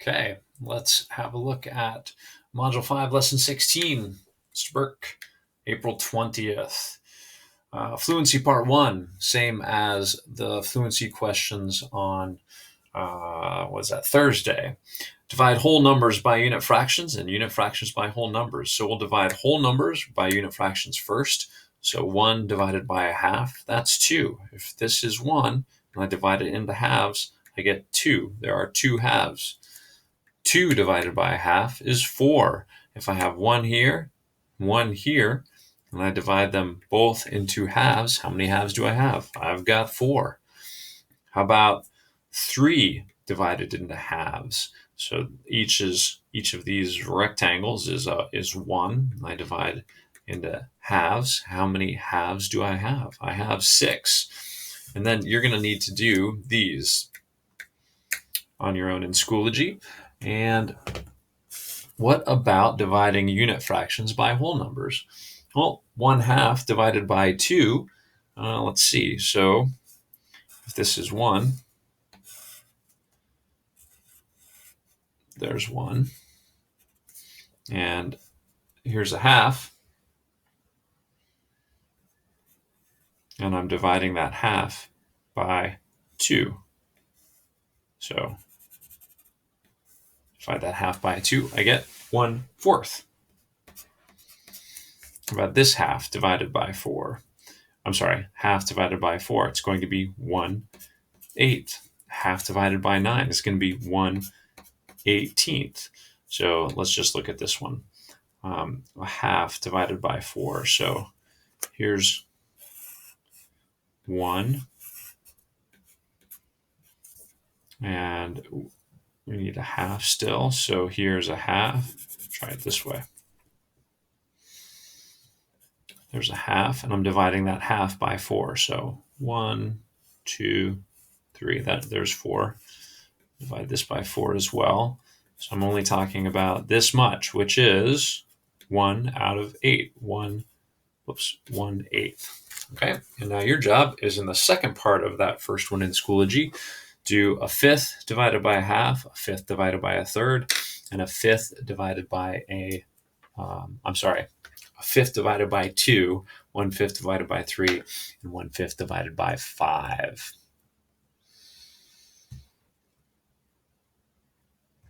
Okay, let's have a look at Module 5, Lesson 16, Mr. Burke, April 20th. Fluency Part 1, same as the fluency questions on, Thursday. Divide whole numbers by unit fractions and unit fractions by whole numbers. So we'll divide whole numbers by unit fractions first. So 1 divided by a half, that's 2. If this is 1 and I divide it into halves, I get 2. There are 2 halves. 2 divided by a half is 4. If I have 1 here, and I divide them both into halves, how many halves do I have? I've got 4. How about 3 divided into halves? So each of these rectangles is 1. I divide into halves. How many halves do I have? I have 6. And then you're going to need to do these on your own in Schoology. And what about dividing unit fractions by whole numbers? Well, 1/2 divided by 2, let's see. So if this is 1, there's 1. And here's a half. And I'm dividing that half by 2. So divide that half by 2, I get 1/4. How about this half divided by 4? I'm sorry, half divided by 4, it's going to be 1/8. Half divided by 9 is going to be 1/18. So let's just look at this one. A half divided by 4. So here's 1. And we need a half still. So here's a half. Try it this way. There's a half, and I'm dividing that half by 4. So 1, 2, 3. There's 4. Divide this by 4 as well. So I'm only talking about this much, which is 1/8. 1/8. Okay, and now your job is in the second part of that first one in Schoology. Do a fifth divided by a half, a fifth divided by a third, and a fifth divided by a fifth divided by 2, 1/5 divided by 3, and 1/5 divided by 5.